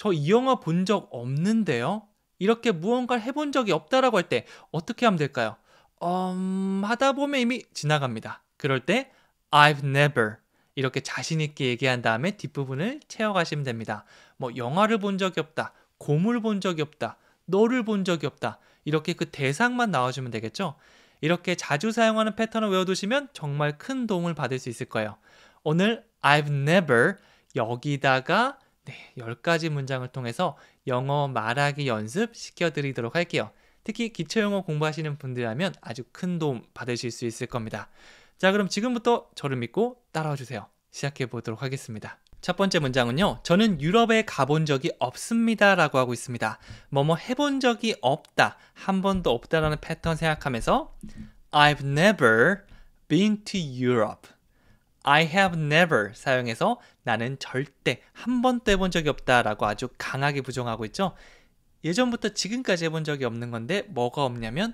저 이 영화 본 적 없는데요? 이렇게 무언가를 해본 적이 없다라고 할 때 어떻게 하면 될까요? 하다 보면 이미 지나갑니다. 그럴 때 I've never 이렇게 자신 있게 얘기한 다음에 뒷부분을 채워가시면 됩니다. 뭐 영화를 본 적이 없다, 곰을 본 적이 없다, 너를 본 적이 없다. 이렇게 그 대상만 나와주면 되겠죠? 이렇게 자주 사용하는 패턴을 외워두시면 정말 큰 도움을 받을 수 있을 거예요. 오늘 I've never 여기다가 10가지 문장을 통해서 영어 말하기 연습 시켜드리도록 할게요. 특히 기초영어 공부하시는 분들이라면 아주 큰 도움 받으실 수 있을 겁니다. 자, 그럼 지금부터 저를 믿고 따라와 주세요. 시작해 보도록 하겠습니다. 첫 번째 문장은요. 저는 유럽에 가본 적이 없습니다 라고 하고 있습니다. 뭐뭐 해본 적이 없다, 한 번도 없다라는 패턴 생각하면서 I've never been to Europe. I have never 사용해서 나는 절대 한 번도 해본 적이 없다라고 아주 강하게 부정하고 있죠. 예전부터 지금까지 해본 적이 없는 건데 뭐가 없냐면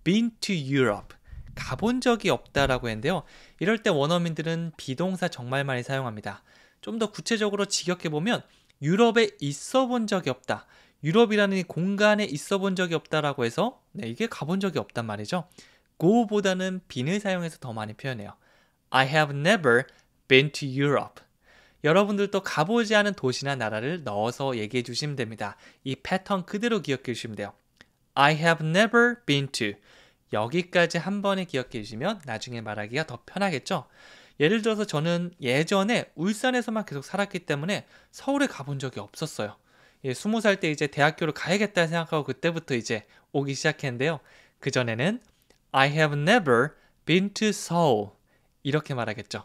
been to Europe, 가본 적이 없다라고 했는데요. 이럴 때 원어민들은 비동사 정말 많이 사용합니다. 좀 더 구체적으로 직역해보면 유럽에 있어 본 적이 없다, 유럽이라는 이 공간에 있어 본 적이 없다라고 해서 이게 가본 적이 없단 말이죠. go보다는 bene을 사용해서 더 많이 표현해요. I have never been to Europe. 여러분들도 가보지 않은 도시나 나라를 넣어서 얘기해 주시면 됩니다. 이 패턴 그대로 기억해 주시면 돼요. I have never been to. 여기까지 한 번에 기억해 주시면 나중에 말하기가 더 편하겠죠? 예를 들어서 저는 예전에 울산에서만 계속 살았기 때문에 서울에 가본 적이 없었어요. 20살 때 이제 대학교를 가야겠다 생각하고 그때부터 이제 오기 시작했는데요. 그전에는 I have never been to Seoul. 이렇게 말하겠죠.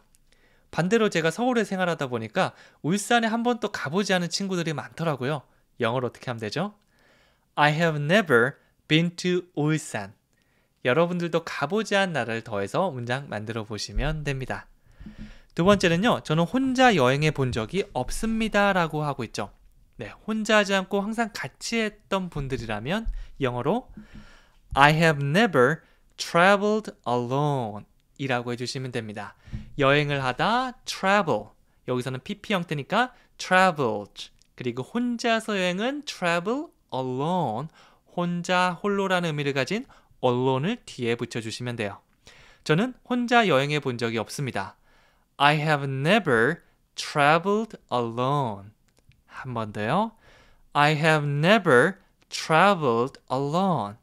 반대로 제가 서울에 생활하다 보니까 울산에 한 번도 가보지 않은 친구들이 많더라고요. 영어로 어떻게 하면 되죠? I have never been to 울산. 여러분들도 가보지 않은 나라를 더해서 문장 만들어 보시면 됩니다. 두 번째는요. 저는 혼자 여행해 본 적이 없습니다 라고 하고 있죠. 혼자 하지 않고 항상 같이 했던 분들이라면 영어로 I have never traveled alone 이라고 해주시면 됩니다. 여행을 하다 travel, 여기서는 PP 형태니까 traveled, 그리고 혼자서 여행은 travel alone, 혼자 홀로라는 의미를 가진 alone을 뒤에 붙여주시면 돼요. 저는 혼자 여행해 본 적이 없습니다. I have never traveled alone. 한 번 더요. I have never traveled alone.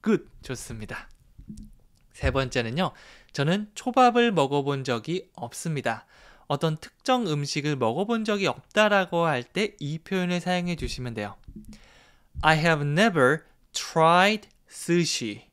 Good, 좋습니다. 세 번째는요. 저는 초밥을 먹어본 적이 없습니다. 어떤 특정 음식을 먹어본 적이 없다라고 할 때 이 표현을 사용해 주시면 돼요. I have never tried sushi.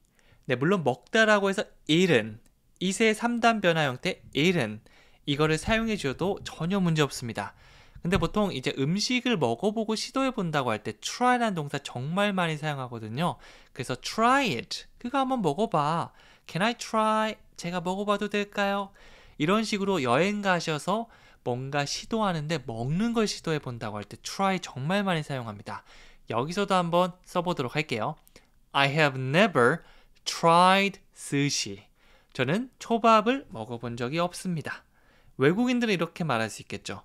물론 먹다라고 해서 eaten, 이세 3단 변화 형태 eaten, 이거를 사용해 주셔도 전혀 문제 없습니다. 근데 보통 이제 음식을 먹어보고 시도해 본다고 할 때 try라는 동사 정말 많이 사용하거든요. 그래서 try it, 그거 한번 먹어봐. Can I try? 제가 먹어봐도 될까요? 이런 식으로 여행 가셔서 뭔가 시도하는데 먹는 걸 시도해 본다고 할 때 try 정말 많이 사용합니다. 여기서도 한번 써보도록 할게요. I have never tried sushi. 저는 초밥을 먹어본 적이 없습니다. 외국인들은 이렇게 말할 수 있겠죠.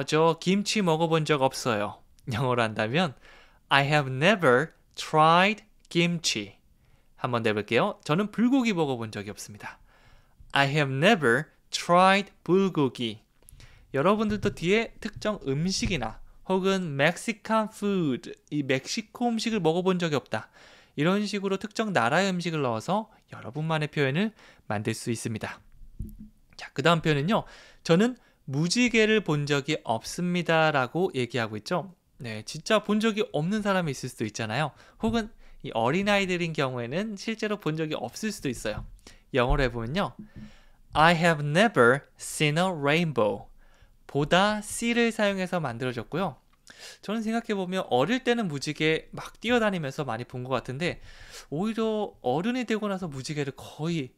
저 김치 먹어본 적 없어요. 영어로 한다면 I have never tried kimchi. 한번 내볼게요. 저는 불고기 먹어본 적이 없습니다. I have never tried 불고기. 여러분들도 뒤에 특정 음식이나 혹은 Mexican food, 이 멕시코 음식을 먹어본 적이 없다, 이런 식으로 특정 나라의 음식을 넣어서 여러분만의 표현을 만들 수 있습니다. 자, 그 다음 표현은요. 저는 무지개를 본 적이 없습니다 라고 얘기하고 있죠. 진짜 본 적이 없는 사람이 있을 수도 있잖아요. 혹은 이 어린아이들인 경우에는 실제로 본 적이 없을 수도 있어요. 영어로 해보면요. I have never seen a rainbow. 보다 see를 사용해서 만들어졌고요. 저는 생각해보면 어릴 때는 무지개 막 뛰어다니면서 많이 본 것 같은데 오히려 어른이 되고 나서 무지개를 거의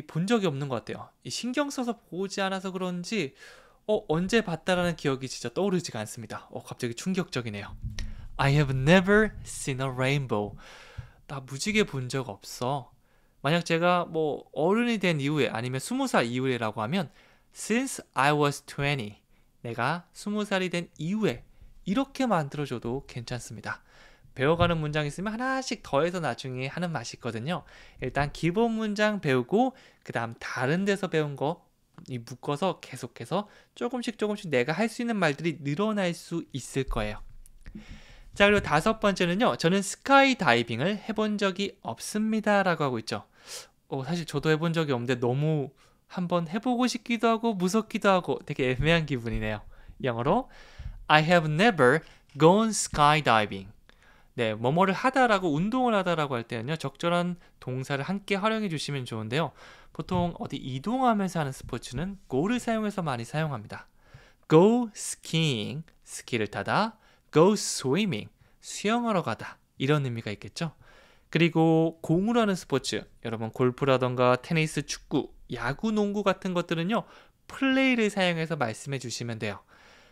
본 적이 없는 것 같아요. 신경 써서 보지 않아서 그런지 언제 봤다라는 기억이 진짜 떠오르지가 않습니다. 갑자기 충격적이네요. I have never seen a rainbow. 나 무지개 본 적 없어. 만약 제가 뭐 어른이 된 이후에 아니면 20살 이후에라고 하면 Since I was 20, 내가 20살이 된 이후에 이렇게 만들어줘도 괜찮습니다. 배워가는 문장 있으면 하나씩 더해서 나중에 하는 맛이 있거든요. 일단 기본 문장 배우고 그 다음 다른 데서 배운 거 묶어서 계속해서 조금씩 내가 할 수 있는 말들이 늘어날 수 있을 거예요. 자, 그리고 다섯 번째는요. 저는 스카이 다이빙을 해본 적이 없습니다 라고 하고 있죠. 사실 저도 해본 적이 없는데 너무 한번 해보고 싶기도 하고 무섭기도 하고 되게 애매한 기분이네요. 영어로 I have never gone skydiving. 네, 뭐뭐를 하다라고 운동을 하다라고 할 때는요. 적절한 동사를 함께 활용해 주시면 좋은데요. 보통 어디 이동하면서 하는 스포츠는 go를 사용해서 많이 사용합니다. go skiing, 스키를 타다. go swimming, 수영하러 가다. 이런 의미가 있겠죠. 그리고 공으로 하는 스포츠, 여러분 골프라던가 테니스, 축구, 야구, 농구 같은 것들은요. 플레이를 사용해서 말씀해 주시면 돼요.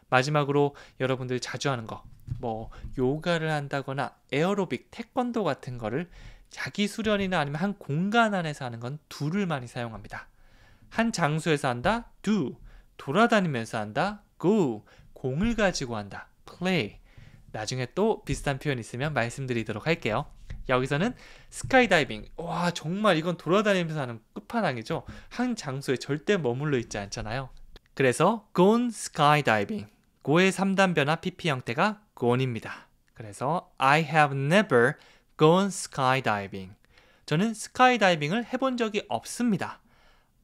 마지막으로 여러분들 자주 하는 거, 뭐 요가를 한다거나 에어로빅, 태권도 같은 거를 자기 수련이나 아니면 한 공간 안에서 하는 건 do를 많이 사용합니다. 한 장소에서 한다, do. 돌아다니면서 한다, go. 공을 가지고 한다, play. 나중에 또 비슷한 표현 있으면 말씀드리도록 할게요. 여기서는 스카이다이빙, 와 정말 이건 돌아다니면서 하는 끝판왕이죠. 한 장소에 절대 머물러 있지 않잖아요. 그래서 gone skydiving, go의 3단 변화 PP 형태가 gone입니다. 그래서 I have never gone skydiving. 저는 스카이다이빙을 해본 적이 없습니다.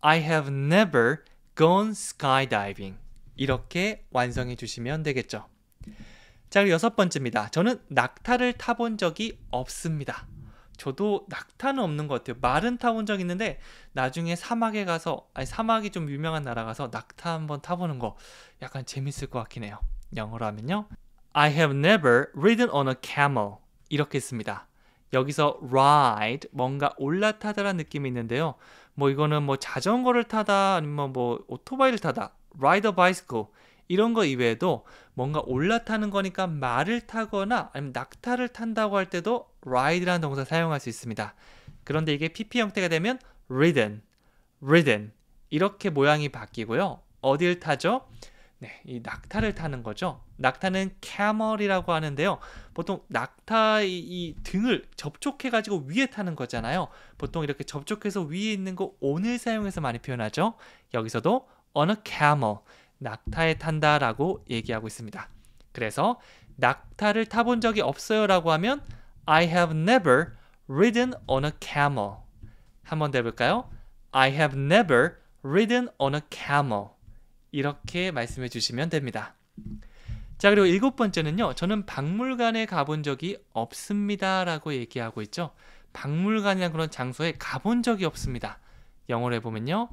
I have never gone skydiving. 이렇게 완성해 주시면 되겠죠. 자, 그리고 여섯 번째입니다. 저는 낙타를 타본 적이 없습니다. 저도 낙타는 없는 것 같아요. 말은 타본 적 있는데 나중에 사막에 가서, 사막이 좀 유명한 나라 가서 낙타 한번 타보는 거 약간 재밌을 것 같긴 해요. 영어로 하면요. I have never ridden on a camel. 이렇게 씁니다. 여기서 ride, 뭔가 올라타다라는 느낌이 있는데요. 뭐 이거는 뭐 자전거를 타다 아니면 뭐 오토바이를 타다, ride a bicycle 이런 거 이외에도 뭔가 올라타는 거니까 말을 타거나 아니면 낙타를 탄다고 할 때도 ride라는 동사 사용할 수 있습니다. 그런데 이게 PP 형태가 되면 ridden, ridden 이렇게 모양이 바뀌고요. 어딜 타죠? 네, 이 낙타를 타는 거죠. 낙타는 camel이라고 하는데요. 보통 낙타의 이 등을 접촉해가지고 위에 타는 거잖아요. 보통 이렇게 접촉해서 위에 있는 거 on을 사용해서 많이 표현하죠. 여기서도 on a camel, 낙타에 탄다라고 얘기하고 있습니다. 그래서 낙타를 타본 적이 없어요 라고 하면 I have never ridden on a camel. 한번 더 해볼까요? I have never ridden on a camel. 이렇게 말씀해 주시면 됩니다. 자, 그리고 일곱 번째는요. 저는 박물관에 가본 적이 없습니다 라고 얘기하고 있죠. 박물관이라는 그런 장소에 가본 적이 없습니다. 영어로 해보면요.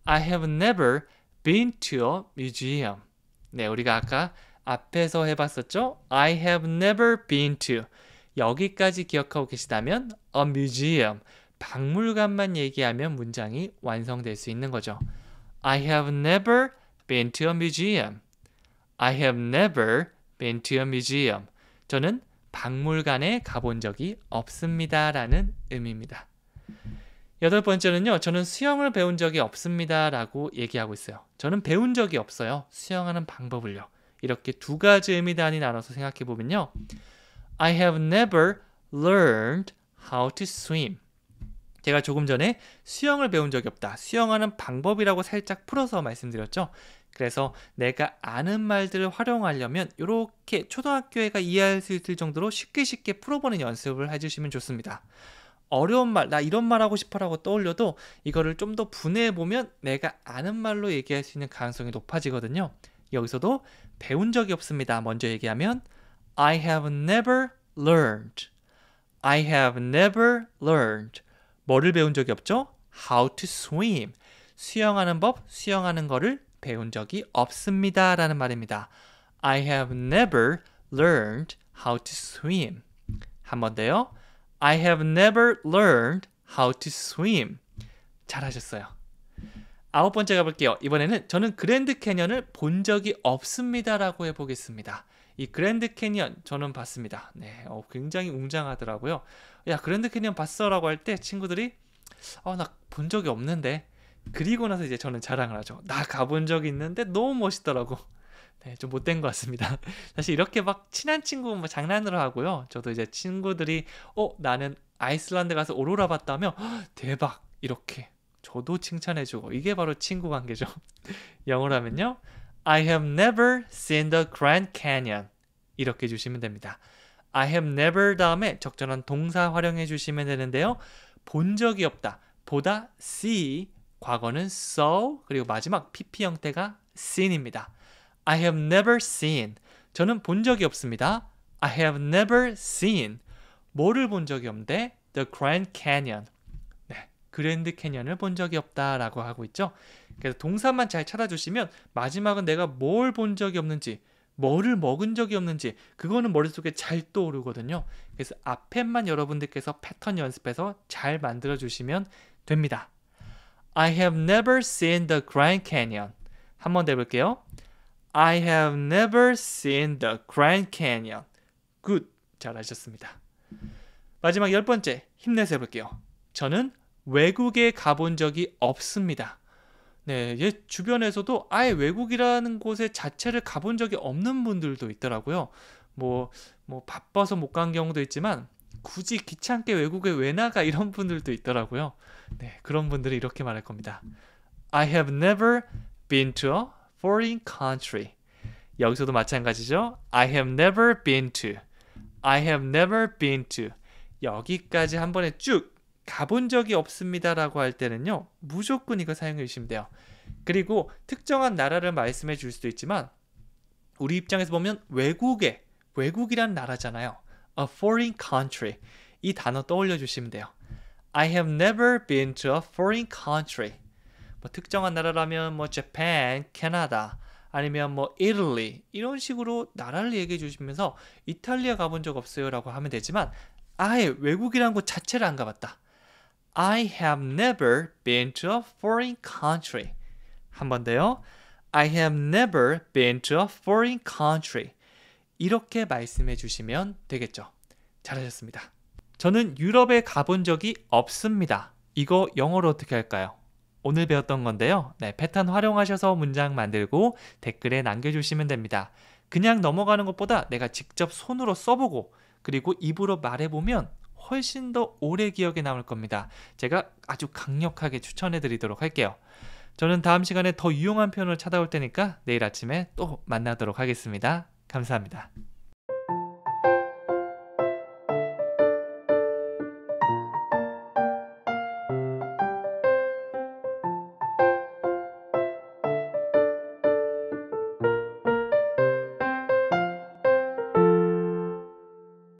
I have never been to a museum. 네, 우리가 아까 앞에서 해봤었죠. I have never been to. 여기까지 기억하고 계시다면 a museum, 박물관만 얘기하면 문장이 완성될 수 있는 거죠. I have never been to a museum. I have never been to a museum. 저는 박물관에 가본 적이 없습니다 라는 의미입니다. 여덟 번째는요. 저는 수영을 배운 적이 없습니다 라고 얘기하고 있어요. 저는 배운 적이 없어요. 수영하는 방법을요. 이렇게 두 가지 의미 단위 나눠서 생각해 보면요. I have never learned how to swim. 제가 조금 전에 수영을 배운 적이 없다. 수영하는 방법이라고 살짝 풀어서 말씀드렸죠. 그래서 내가 아는 말들을 활용하려면 이렇게 초등학교 애가 이해할 수 있을 정도로 쉽게 풀어보는 연습을 해주시면 좋습니다. 어려운 말, 나 이런 말 하고 싶어라고 떠올려도 이거를 좀 더 분해해보면 내가 아는 말로 얘기할 수 있는 가능성이 높아지거든요. 여기서도 배운 적이 없습니다. 먼저 얘기하면 I have never learned. I have never learned. 뭐를 배운 적이 없죠? How to swim. 수영하는 법, 수영하는 거를 배운 적이 없습니다 라는 말입니다. I have never learned how to swim. 한 번 더요. I have never learned how to swim. 잘하셨어요. 아홉 번째 가볼게요. 이번에는 저는 그랜드 캐년을 본 적이 없습니다 라고 해보겠습니다. 이 그랜드 캐년 저는 봤습니다. 네, 굉장히 웅장하더라고요. 야, 그랜드 캐년 봤어? 라고 할 때 친구들이 나 본 적이 없는데, 그리고 나서 이제 저는 자랑을 하죠. 나 가본 적이 있는데 너무 멋있더라고. 네, 좀 못된 것 같습니다. 사실 이렇게 막 친한 친구 뭐 장난으로 하고요. 저도 이제 친구들이 나는 아이슬란드 가서 오로라 봤다며 대박 이렇게 저도 칭찬해주고 이게 바로 친구 관계죠. 영어로 하면요. I have never seen the Grand Canyon 이렇게 해주시면 됩니다. I have never 다음에 적절한 동사 활용해 주시면 되는데요. 본 적이 없다. 보다 see 과거는 saw 그리고 마지막 PP 형태가 seen입니다. I have never seen 저는 본 적이 없습니다. I have never seen 뭐를 본 적이 없는데 The Grand Canyon 네, 그랜드 캐년을 본 적이 없다라고 하고 있죠. 그래서 동사만 잘 찾아주시면 마지막은 내가 뭘 본 적이 없는지 뭐를 먹은 적이 없는지 그거는 머릿속에 잘 떠오르거든요. 그래서 앞에만 여러분들께서 패턴 연습해서 잘 만들어 주시면 됩니다. I have never seen the Grand Canyon 한 번 더 해볼게요. I have never seen the Grand Canyon. Good. 잘하셨습니다. 마지막 10번째 힘내서 해볼게요. 저는 외국에 가본 적이 없습니다. 네, 얘 주변에서도 아예 외국이라는 곳에 자체를 가본 적이 없는 분들도 있더라고요. 뭐 바빠서 못 간 경우도 있지만 굳이 귀찮게 외국에 왜 나가 이런 분들도 있더라고요. 네, 그런 분들이 이렇게 말할 겁니다. I have never been to a foreign country. 여기서도 마찬가지죠. I have never been to. I have never been to. 여기까지 한 번에 쭉 가본 적이 없습니다라고 할 때는요. 무조건 이거 사용해 주시면 돼요. 그리고 특정한 나라를 말씀해 줄 수도 있지만 우리 입장에서 보면 외국이란 나라잖아요. A foreign country. 이 단어 떠올려 주시면 돼요. I have never been to a foreign country. 뭐 특정한 나라라면 뭐 Japan, 캐나다 아니면 뭐 Italy 이런 식으로 나라를 얘기해 주시면서 이탈리아 가본 적 없어요라고 하면 되지만 아예 외국이라는 곳 자체를 안 가봤다. I have never been to a foreign country. 한 번 더요. I have never been to a foreign country. 이렇게 말씀해 주시면 되겠죠. 잘하셨습니다. 저는 유럽에 가본 적이 없습니다. 이거 영어로 어떻게 할까요? 오늘 배웠던 건데요. 네, 패턴 활용하셔서 문장 만들고 댓글에 남겨주시면 됩니다. 그냥 넘어가는 것보다 내가 직접 손으로 써보고 그리고 입으로 말해보면 훨씬 더 오래 기억에 남을 겁니다. 제가 아주 강력하게 추천해 드리도록 할게요. 저는 다음 시간에 더 유용한 표현을 찾아올 테니까 내일 아침에 또 만나도록 하겠습니다. 감사합니다.